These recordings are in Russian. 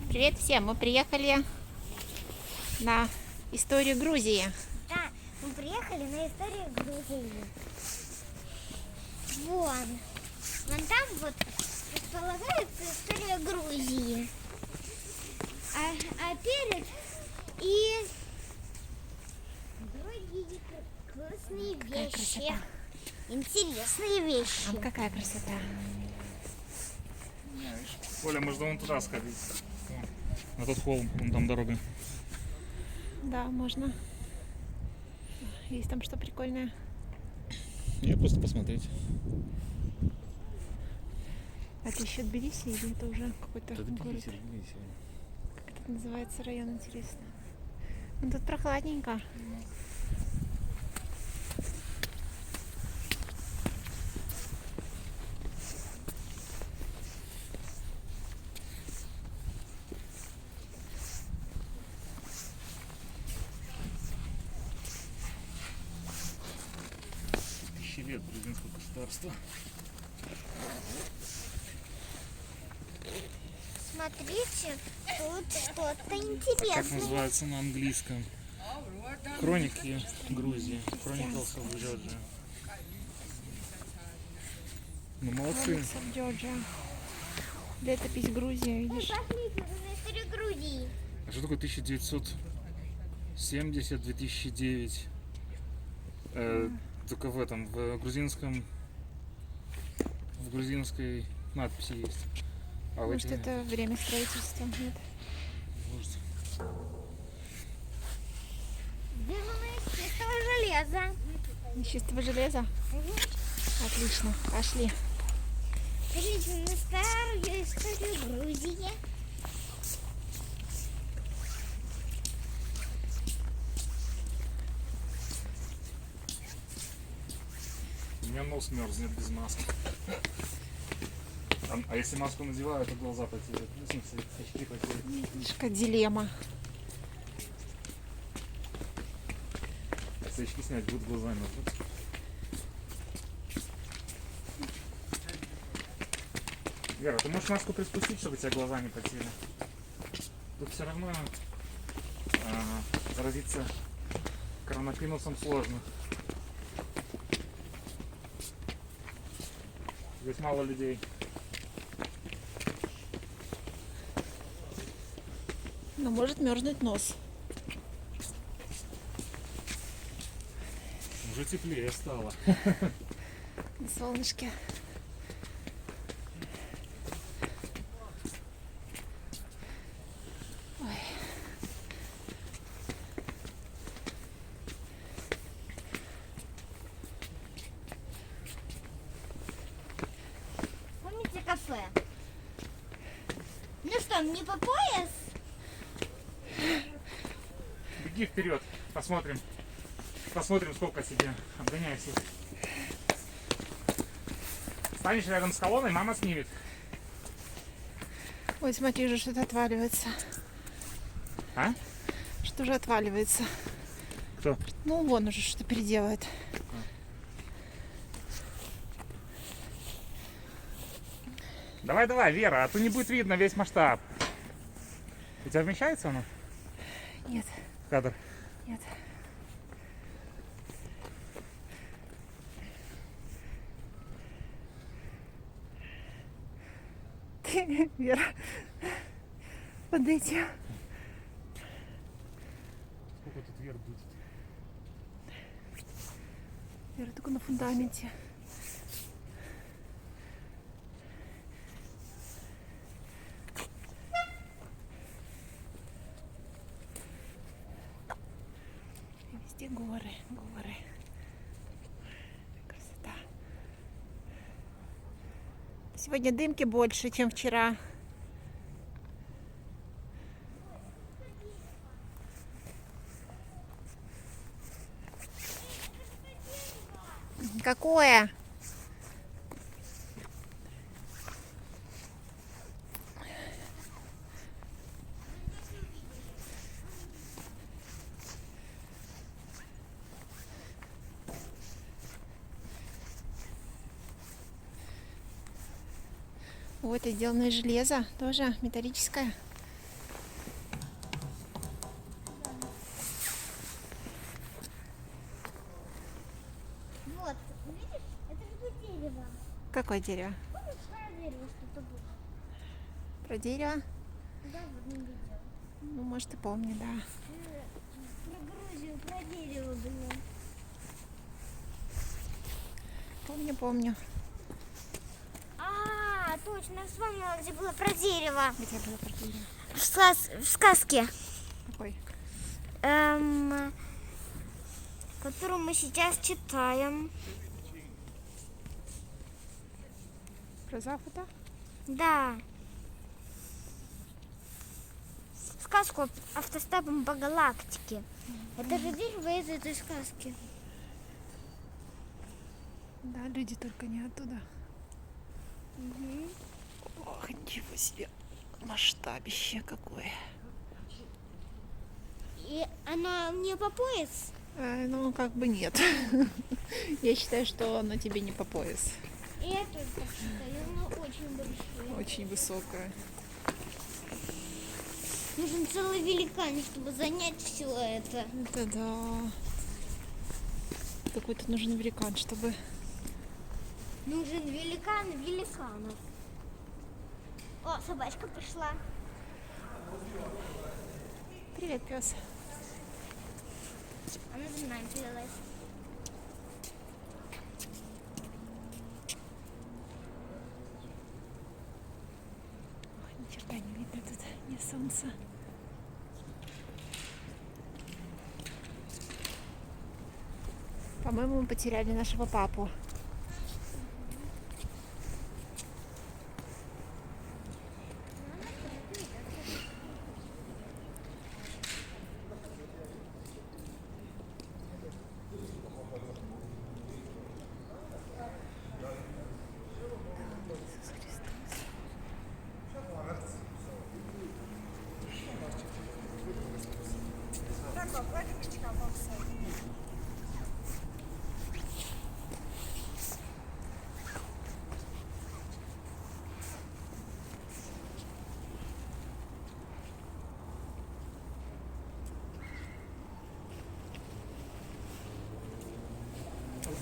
Привет всем! Мы приехали на историю Грузии. Да, мы приехали на историю Грузии. Вон там вот располагается история Грузии. А перед и другие классные Какая вещи. красота. Интересные вещи. А какая красота. Оля, можно вон туда сходить. Вон, на тот холм, вон там дорога. Да, можно. Есть там что прикольное? Я просто посмотреть. Это еще Тбилиси или это уже какой-то город? Как это называется район, интересно? Ну тут прохладненько. Тысячи лет грузинского государства. Смотрите, тут что-то Как интересное. называется на английском? Хроники Грузии. Chronicles of Georgia. Ну молодцы. Chronicles of Georgia. Летопись Грузии, видишь? Посмотрите на историю Грузии. А что такое 1970-2009? Только в этом, в грузинской надписи есть. А в Может, эти- это время строительства? Нет. Может. Сделано из чистого железа. Из чистого железа? Отлично, пошли. Смотрите на старую историю Грузии. У меня нос мерзнет без маски. А если маску надеваю, то глаза потеют. Ну, в смысле, очки потеют. Видишь, какая дилемма. Если очки снять, будут глаза мерзнуть. Вера, ты можешь маску приспустить, чтобы у тебя глаза не потели? Тут все равно заразиться коронавирусом сложно. Здесь мало людей. Но может мерзнуть нос. Уже теплее стало. На солнышке. Ой. Помните кафе? Ну что, мне по пояс? Беги вперед, посмотрим. Посмотрим, сколько тебе. Обгоняйся. Станешь рядом с колонной, мама снимет. Ой, смотри, уже что-то отваливается. А? Что же отваливается? Кто? Ну, вон уже что-то переделывает. Давай, давай, Вера, а то не будет видно весь масштаб. У тебя вмещается оно? Нет, Кадр. нет. Вера, подойти. Сколько тут вверх будет? Вера, только на фундаменте. И везде горы, горы. Красота. Сегодня дымки больше, чем вчера. Какое? Вот, это сделано из железа, тоже металлическое. какое дерево? Помнишь, про дерево что-то было? Про дерево? Да, в одном видео. Ну, может, и помню, да. Про Грузию, про дерево было. Помню, помню. А, точно, вспомнила, где было про дерево. Где было про дерево? В сказке, Какой? которую мы сейчас читаем. Про Запада? Да. Сказку автостопом по галактике. Это же дерево из этой сказки. Да, люди только не оттуда. Ох, ничего себе. Масштабище какое. И оно мне по пояс. Ну, как бы нет. Я считаю, что оно тебе не по пояс. И я тоже так считаю, оно очень большое. Очень высокое. Нужен целый великан, чтобы занять все это. Это да. Какой-то нужен великан, чтобы... Нужен великан великанов. О, собачка пришла. Привет, пес. Она за нами плелась. Ой, ни черта не видно тут, ни солнца. По-моему, мы потеряли нашего папу.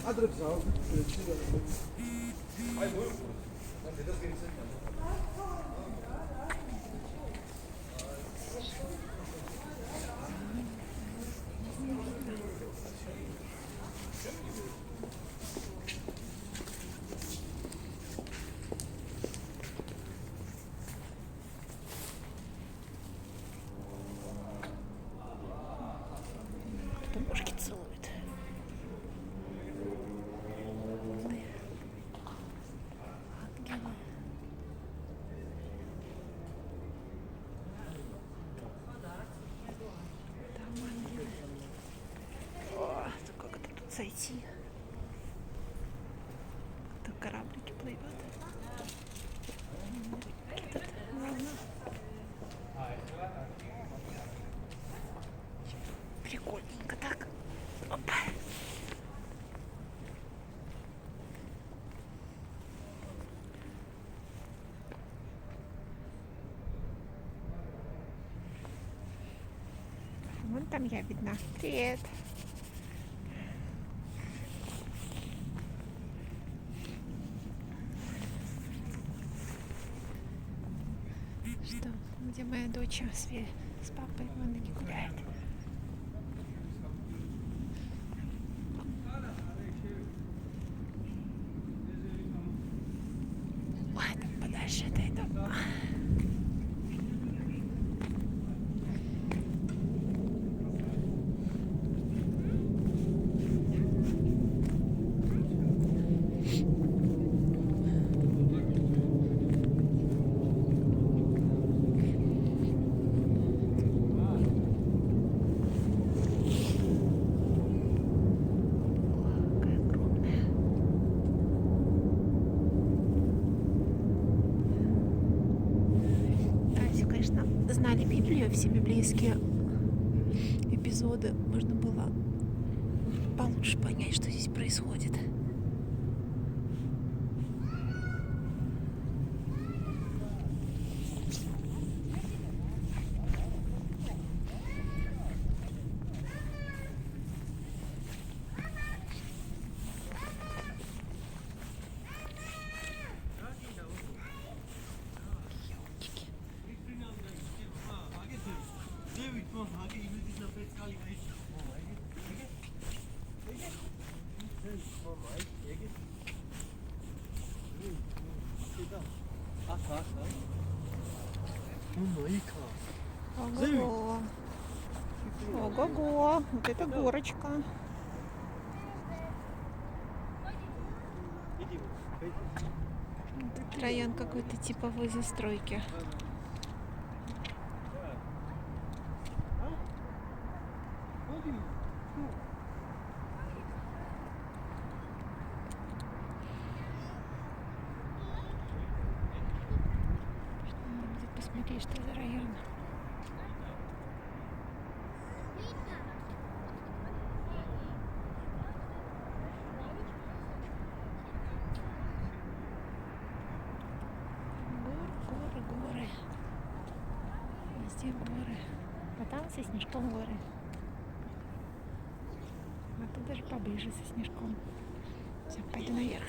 أضرب زهر Кто ножки целует. Ангелы. Там ангелы. О, как это тут зайти? Там кораблики плывут. Тут волна. Прикольненько так. Опа. Вон там я видна. Привет. Что? Где моя дочь с папой? Вон они гуляют. Ой, там подальше отойду. Какая огромная. Да, если, конечно, знали Библию, все библейские эпизоды, можно было получше понять, что здесь происходит. Ого-го. Ого-го. Вот это горочка. Тут район какой-то типовой застройки. Надо будет посмотреть, что за район. Горы. Везде горы. А там со снежком горы. А тут даже поближе со снежком. Все, пойду наверх.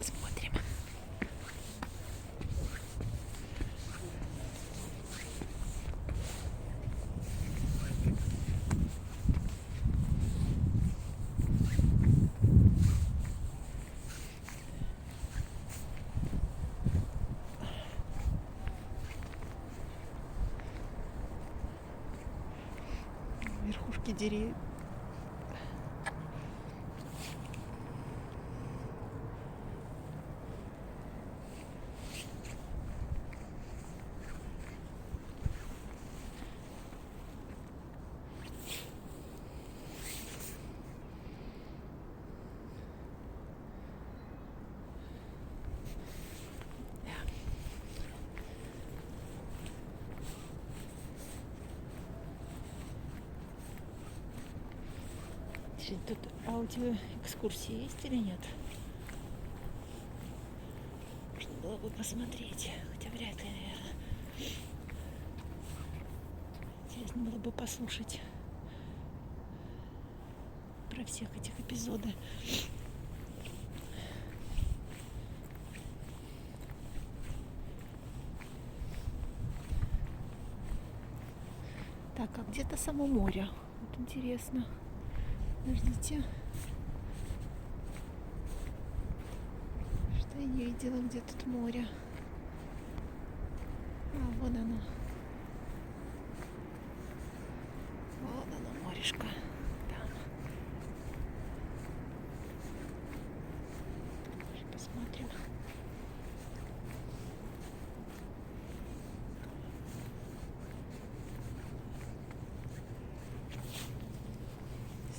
Смотрим. Верхушки деревьев. Тут аудиоэкскурсии есть или нет? Можно было бы посмотреть, хотя вряд ли, наверное. Интересно было бы послушать про всех этих эпизодов. Так, а где-то само море. Вот интересно. Подождите. Что я не видела, где тут море. А, вон оно. Вон оно, морешко. Там. Сейчас посмотрим.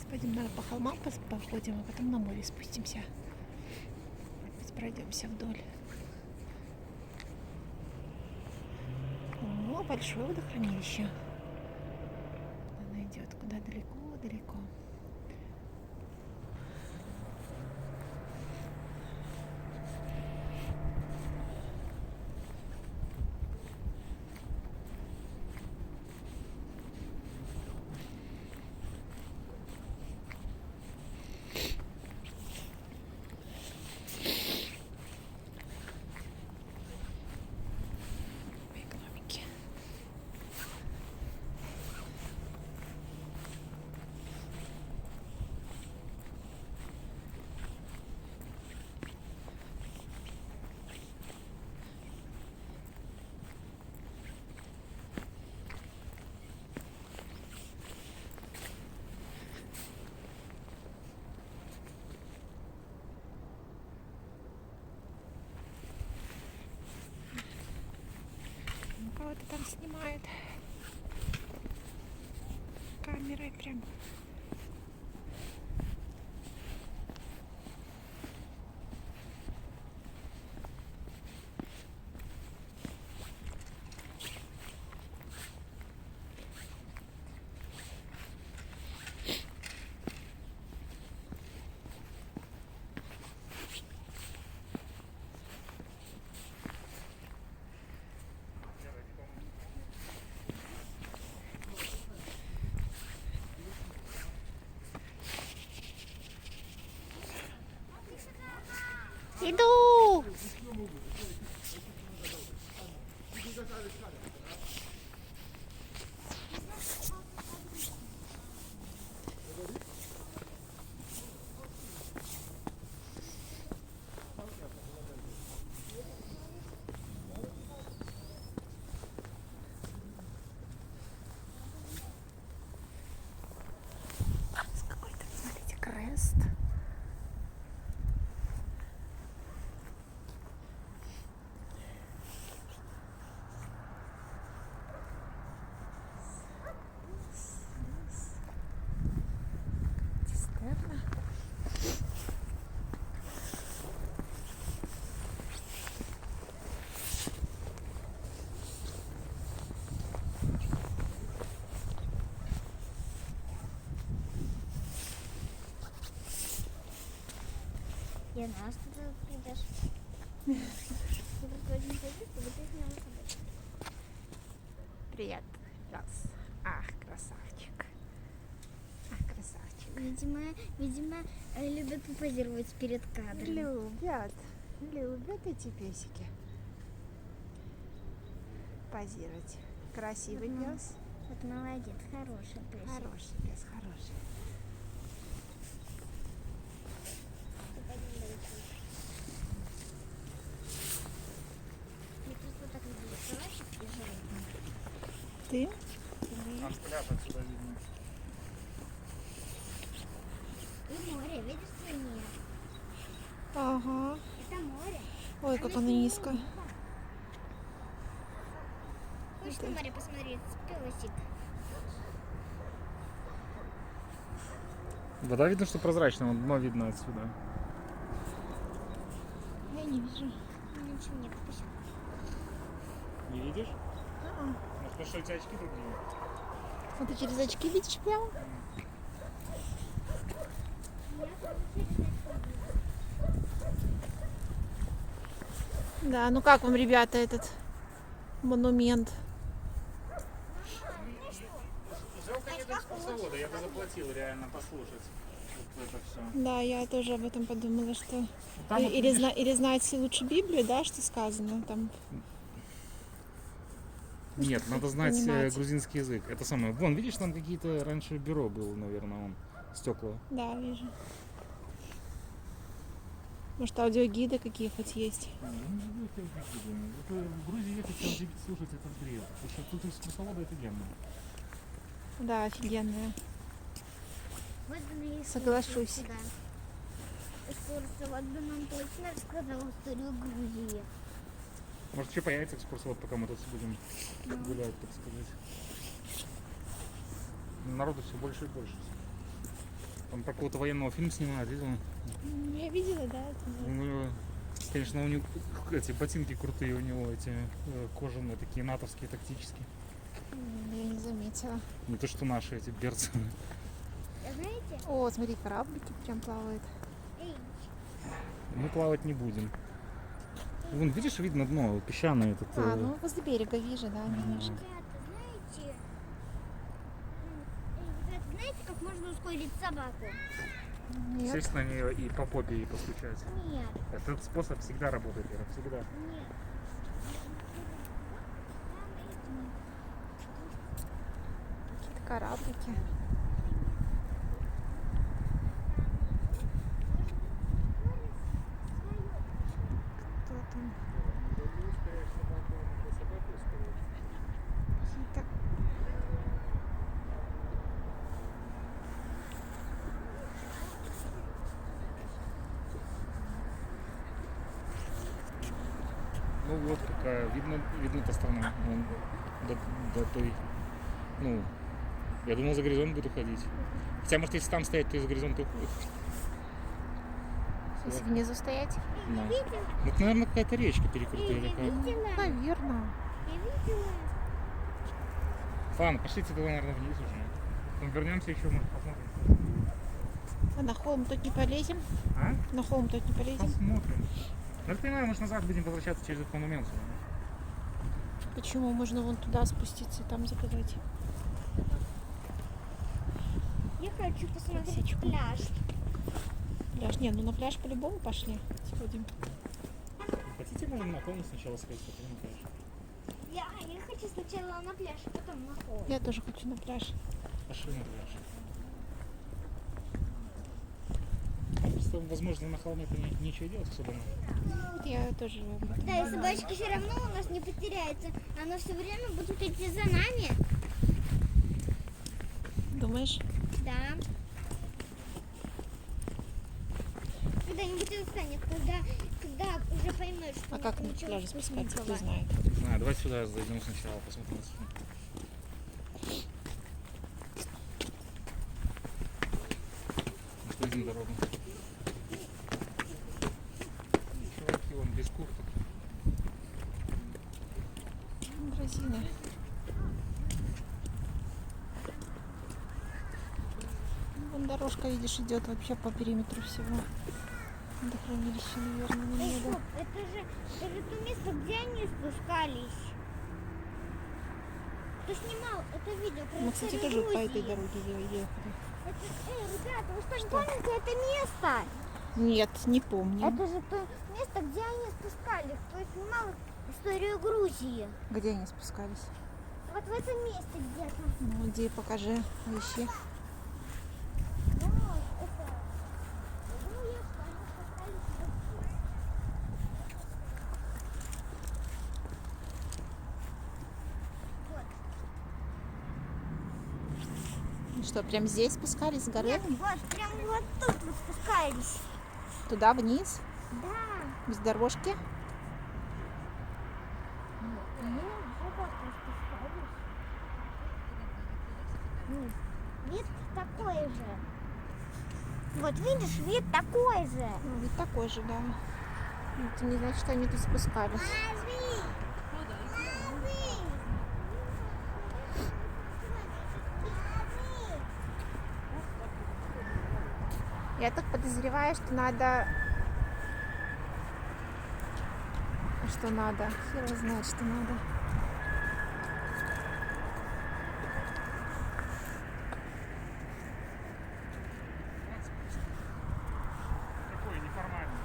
Пойдем, надо по холмам походим, а потом на море спустимся. Может быть, пройдемся вдоль. О, большое водохранилище. Оно идет куда далеко-далеко. Кого-то там снимает камерой прям. Иду! Какой-то, смотрите, крест. Цистерна. Я знала, что ты придешь. Ты просто очень хочешь, чтобы ты сняла собой. Привет. Раз. Ах, красавчик. Ах, красавчик. Видимо, любят попозировать перед кадром. Любят эти песики. Позировать. Красивый Мгм. пес. Вот молодец, хороший песик. Хороший пес, хороший. Я просто так люблю собачек и животных. Ты? Там пляж отсюда видно. И море, видишь, твой мир? Ага. Это море. Ой, как оно низко. Хочешь на море посмотреть? Песик. Вода видно, что прозрачная, вон дно видно отсюда. Я не вижу. Ничего нет, пусть. Не видишь? А-а. Может, потому что у тебя очки другие. А ты через очки видишь прямо? Да, ну как вам, ребята, этот монумент? Жалко нет экскурсовода, я бы заплатил реально послушать вот это все. Да, я тоже об этом подумала, что... Там вот Или, видишь, или знать лучше Библию, да, что сказано там. Нет, надо знать понимать. грузинский язык. Это самое. Вон, видишь, там какие-то раньше бюро было, наверное, вон, стекла. Да, вижу. Может, аудиогиды какие хоть есть? Это в Грузии ехать там слушать этот бред. Потому что тут экскурсоводы офигенно. Да, офигенные. Вот бы на экскурсию Соглашусь. сюда. Экскурсия, вот бы нам точно рассказала историю Грузии. Может, еще появится экскурсовод, пока мы тут будем гулять, так сказать. Народу все больше и больше. Там про какого-то военного фильм снимают, видел? Я видела, да. это, У него, конечно, у него эти ботинки крутые, у него эти кожаные, такие натовские, тактические. Я не заметила. Не то, что наши эти берцы. Знаете? О, смотри, кораблики прям плавают. Эй, Мы плавать не будем. Вон, видишь, видно дно, песчаное этот. А, ну возле берега вижу, да, немножко. ребята, знаете, как можно ускорить собаку? Нет. Сесть на нее и по попе ей постучать. Нет, Этот способ всегда работает, Вера, всегда. нет. Какие-то кораблики. Кто там? Какие-то... Ну вот какая, видно эта страна. Вон, до той. Ну, я думал, за горизонт будет уходить. Хотя, может, если там стоять, то и за горизонт уходит. Если внизу стоять? Да. Ну, это, наверное, какая-то речка перекрытая или как. Наверное. Я видела. Ладно, пошлите тогда, наверное, вниз уже. Потом вернемся еще, может, посмотрим. А на холм тут не полезем? А? На холм тут не полезем? Посмотрим. Ну, я понимаю, может, назад будем возвращаться через этот монумент. Почему? Можно вон туда спуститься и там заказать. Я хочу посмотреть Красочку. пляж. пляж. Не, ну на пляж по-любому пошли. Сходим. Хотите, можем на холм сначала сходить, потом на пляж. Я хочу сначала на пляж, а потом на холм. Я тоже хочу на пляж. Пошли на пляж. Просто, возможно, на холме это нечего делать особенно. Вот я тоже об этом Да, и думаю. собачка все равно у нас не потеряется. Она все время будет идти за нами. Думаешь? Да. Когда-нибудь он станет, когда уже поймешь, что А как на ничего пляже вкусного спускаться, кто бывает. знает? Не знаю, давайте сюда зайдем сначала, посмотрим. Что видим дорогу. Чуваки, вон без курток. Магазины. Вон дорожка, видишь, идет вообще по периметру всего. До хранилища, наверное, на Эй, небо. стоп, это же то место, где они спускались. Кто снимал это видео про Мы, кстати, историю тоже по Грузии? этой дороге ехали. Ребята, вы что, не помните это место? Нет, не помню. Это же то место, где они спускались. Кто снимал историю Грузии. Где они спускались? Вот в этом месте где-то. Ну, где, покажи, ищи. Вот, это. Я думаю, что они спускались вот здесь. Вот. Ну что, прям здесь спускались с горы? Нет, вот, прям вот тут вот спускались. Туда, вниз? Да. Без дорожки? Ну, вот так вот спускались. Вид такой же. Вот видишь, вид такой же. Ну, вид такой же, да. Ну, это не значит, что они тут спускались. Я так подозреваю, что надо... Что надо? Хер его знает, что надо. Такой неформальный.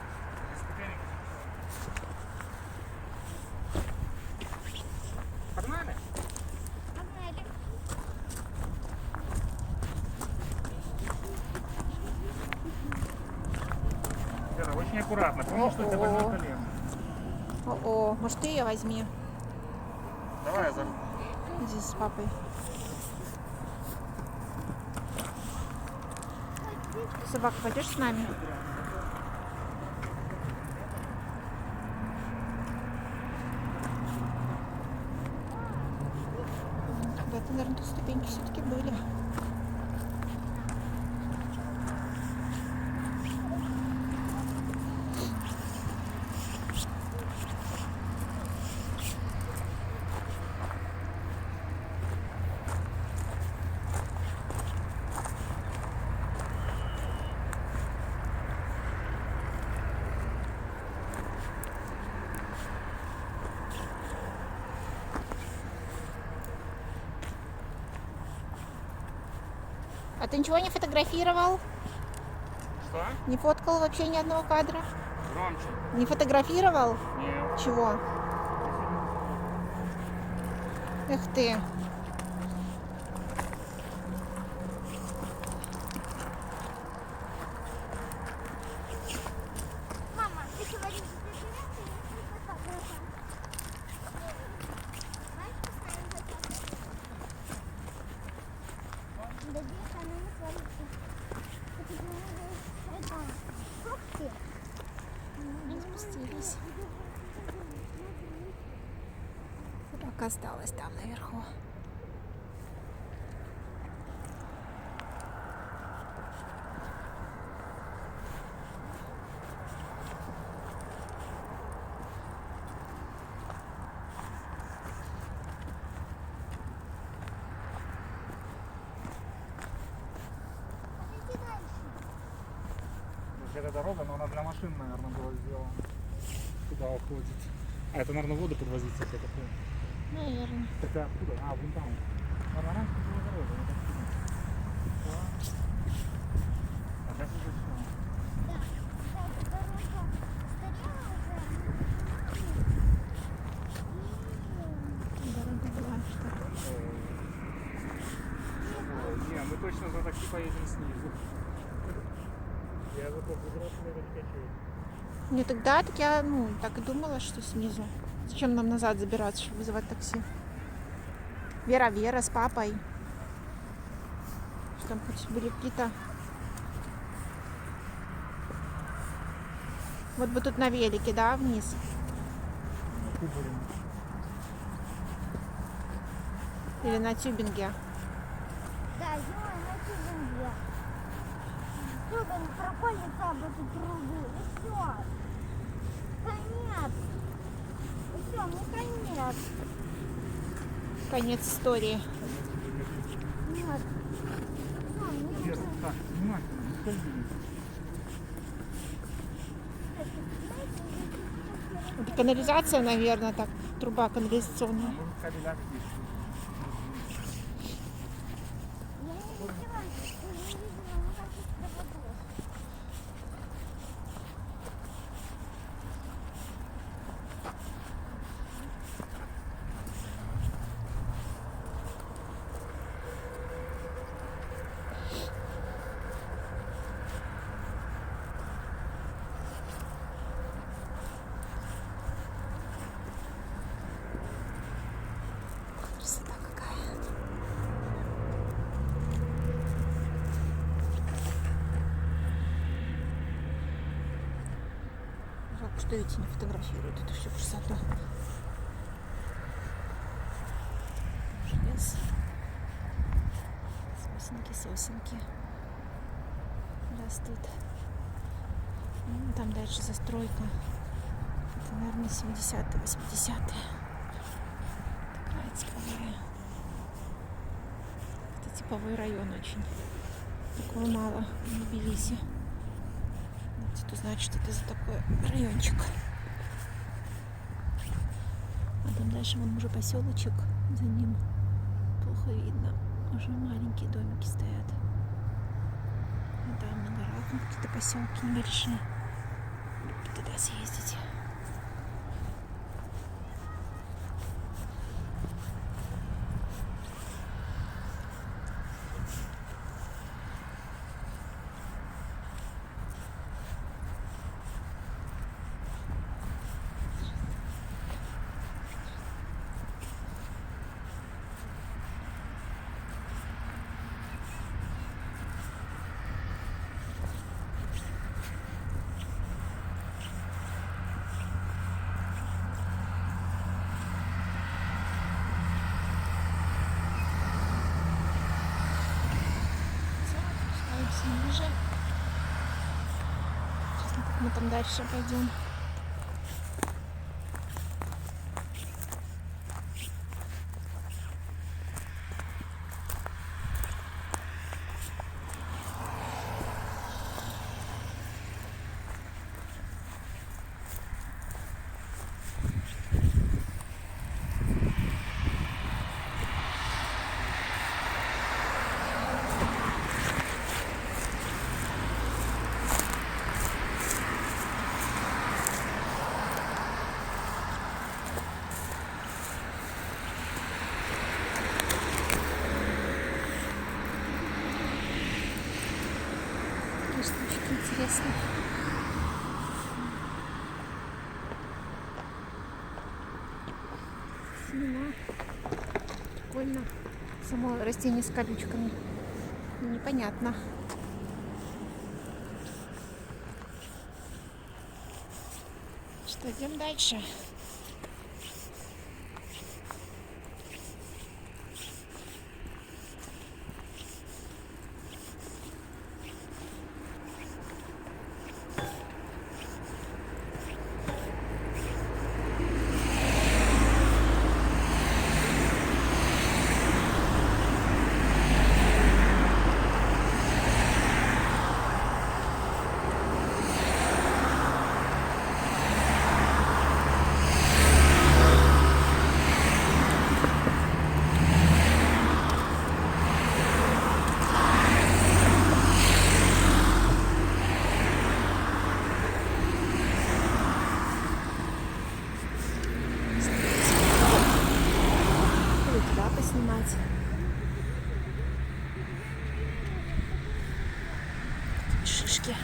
Погнали? Погнали. Лера, очень аккуратно. Помню, что у тебя больное колено. О, может, ты ее возьми? Давай я за... Иди с папой. Собака, пойдешь с нами? Когда-то, наверное, тут ступеньки все-таки были. А ты ничего не фотографировал? Что? Не фоткал вообще ни одного кадра? Громче. Не фотографировал? Нет. Чего? Эх ты. Мама, ты говоришь, что ты живешь или фотографа? Знаешь, поставим фотографию? Да где она не творится? Это же надо это, фрукты. Мы спустились. Собака осталась там наверху. Подойди дальше. Это дорога, но она для машин, наверное, была сделана. Куда уходит? А это, наверное, воду подвозить, как я такое. Наверное. Это откуда? А, вон там. А раньше была дорога, вот отсюда. А сейчас уже все. Да. поедем снизу. Я запомнил, это качает. Не тогда, так я, так и думала, что снизу. Зачем нам назад забираться, чтобы вызывать такси? Вера с папой. Что там хоть были какие-то... Вот бы тут на велике, да, вниз? На кубаре. Или на тюбинге? Да, зимой на тюбинге. Тюбинг проколется об эту трубу. И все. Конец. И все, ну конец. Конец истории. Нет. Вера, так, внимательно, не скользи. Это канализация, наверное, так. Труба канализационная. Может, кабеля какие-то. Я не видела, ну как их проводок. Красота какая. Жалко, что эти не фотографируют эту всю красоту. Лес. Сосенки растут. Ну, там дальше застройка. Это, наверное, 70-е, 80-е. Такая типовая. Это типовой район очень. Такого мало в Тбилиси. Кто знает, что это за такой райончик. А там дальше вон уже поселочек. За ним плохо видно. Уже маленькие домики стоят. И там на горах какие-то поселки небольшие. Туда съездить. Ниже. Сейчас как мы там дальше пойдем. Конечно, очень интересно. Семена. Прикольно. Само растение с колючками. Непонятно. Что, идем дальше? шишки.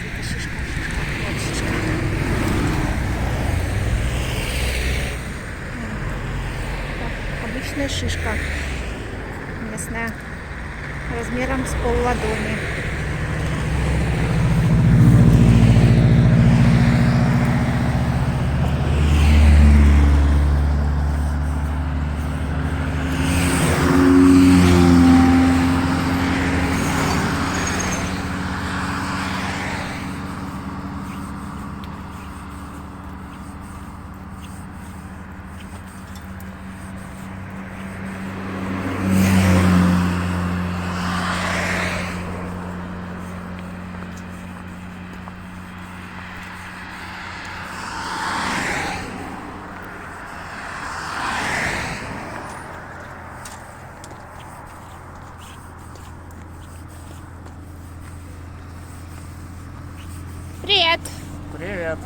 Это шишка. Вот шишка. Так, обычная шишка. Местная. Размером с полладони. Привет! Привет.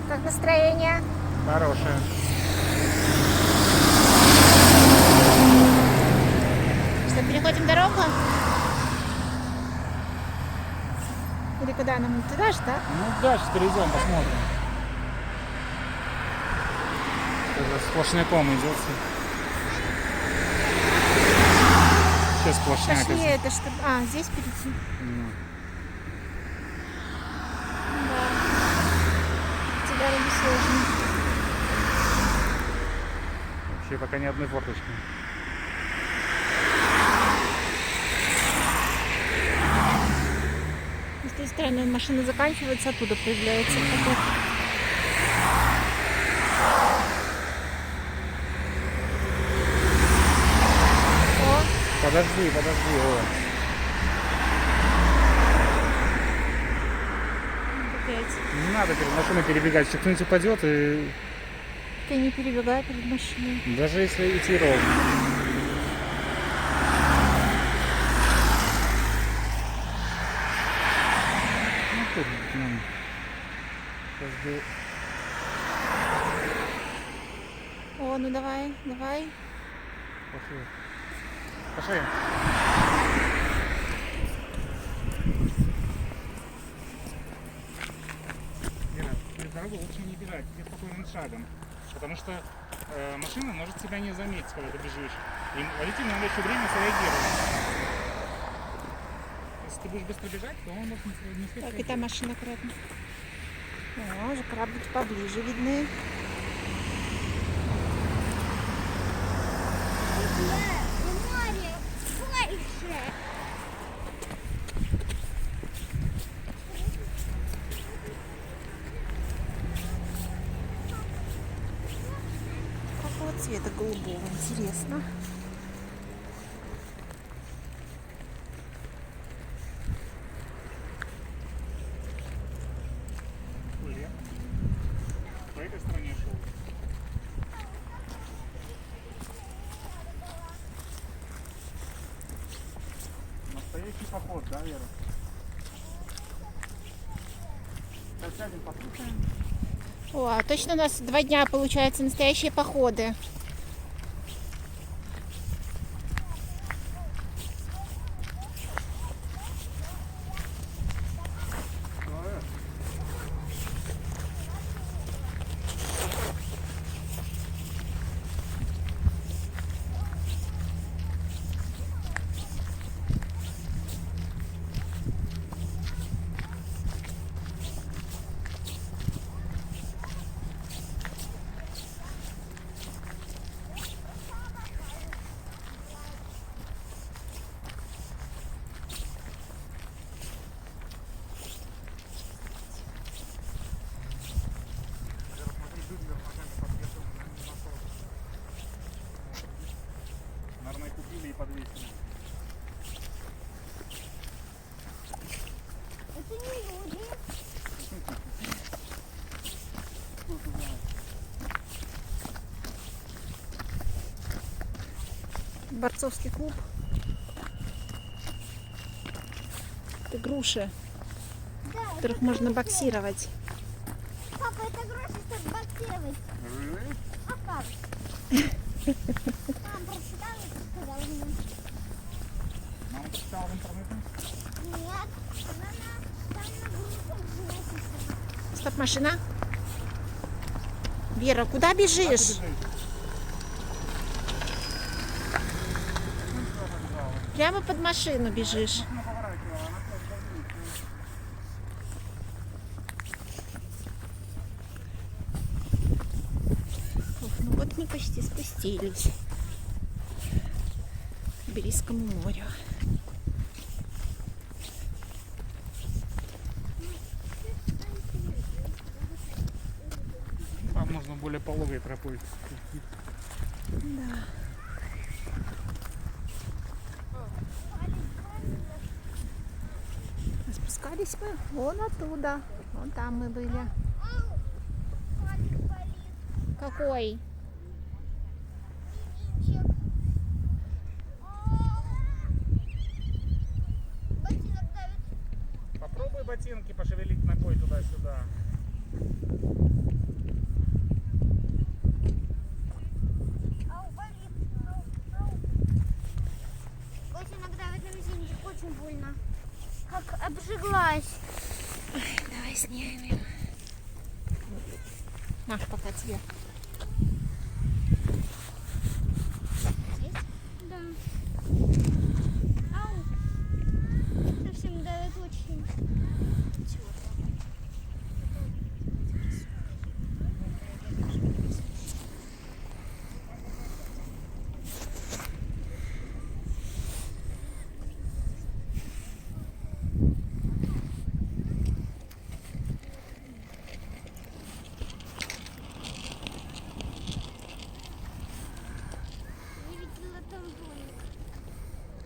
Как настроение? Хорошая. Что, переходим дорогу? Или куда нам? Туда же, да? Ну да, сейчас перейдем, посмотрим. Это сплошняком идет. Сейчас сплошняк. Пошли это что? А, здесь перейти. Ну. Да. Эти дороги сложные. Вообще пока ни одной форточки. С той стороны машина заканчивается, оттуда появляется поток. О, Подожди, о. опять. Не надо перед машиной перебегать, если кто-нибудь упадет, и Ты не перебегай перед машиной. даже если идти ровно. Ну тут, сейчас бы... О, ну давай. Пошли. Пошли. Лена, через дорогу лучше не бежать, иди спокойным шагом. Потому что машина может тебя не заметить, когда ты бежишь. И водитель надо еще время среагировать. Если ты будешь быстро бежать, то он может не успеть Так, и та среагировать. машина аккуратно. О, уже кораблики поближе видны. Море больше. Какого цвета? Голубого, интересно. Лев. По этой стороне шел. Настоящий поход, да, Вера? Сейчас сядем, послушаем. О, а точно у нас 2 дня, получается, настоящие походы. Наверное, купили и подвесили. Это не люди. Борцовский клуб. Это груши, Да, в которых можно боксировать. папа, это гроши, чтобы боксировать. А как? Мама прочитала и сказала мне. Мама читала. искал в интернете? Нет, она там на группах написано. Стоп, машина. Вера, куда бежишь? Прямо под машину бежишь. Она поворачивала, она просто забыла. Ох, ну вот мы почти спустились к Берийскому морю. Там нужно более пологой тропой. Да. А спускались мы вон оттуда. Вон там мы были. Ау, палец болит. Какой? Мизинчик. Ботинок давит. Попробуй ботинки пошевелить ногой туда-сюда. Ау, болит. Ау, ау. Ботинок давит на мизинчик. Очень больно. Как обжиглась. Давай снимем. На, пока тебе. Да. Ау. Совсем давит очень. Я видела там домик.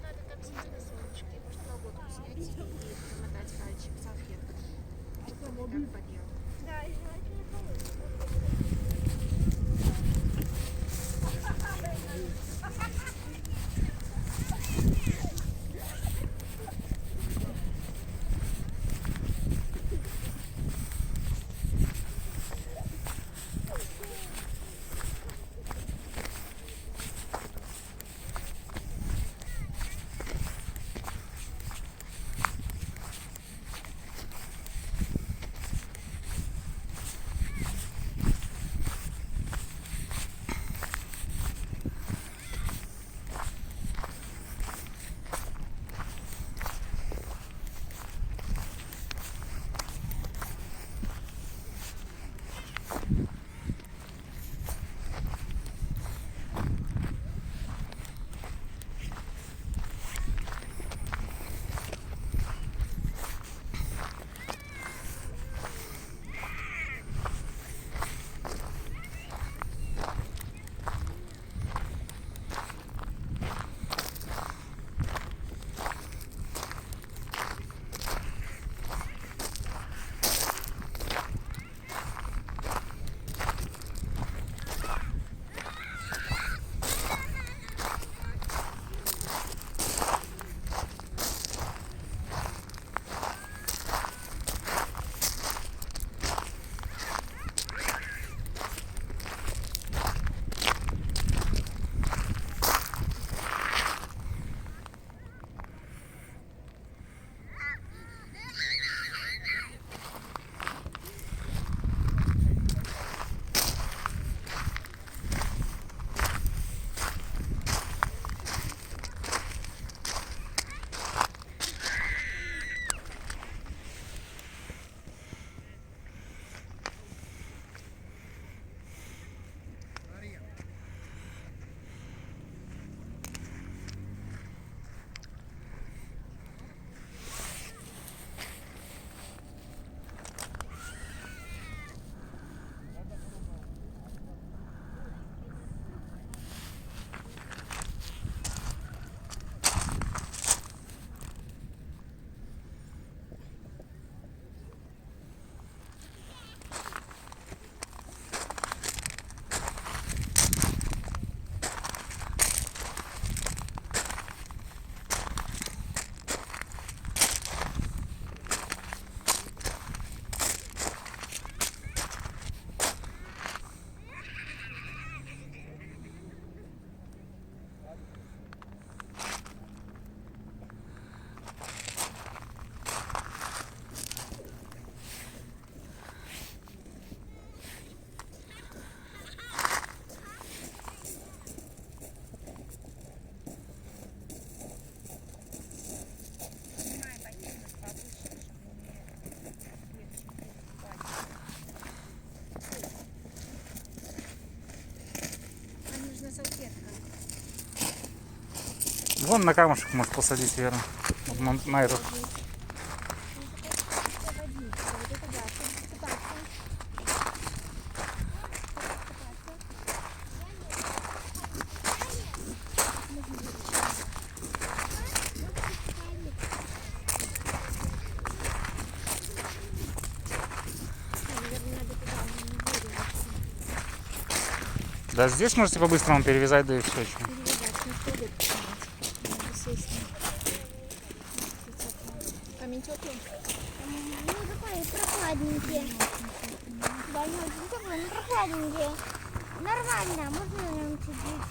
Надо там сидеть на солнышке, может колготку снять и намотать пальчик в салфетку. Так подъем. Да, и желательно холодно. Вон на камушек можешь посадить, Вера. Вот на этот. Да здесь можете по-быстрому перевязать, да и все. Камень теплый? Ну, такой прохладненький. Да, не очень теплый, но прохладненький. Нормально, можно на нем сидеть.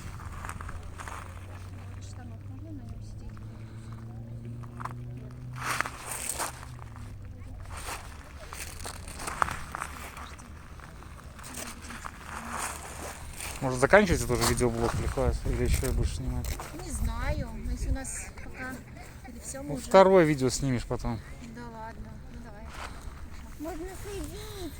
Штанов можно на нем сидеть? Может заканчивается тоже видеоблог или еще будешь снимать? Не знаю. Если у нас пока... Или все Ну, можно? второе видео снимешь потом. Да ладно. Ну давай. Можно соединить.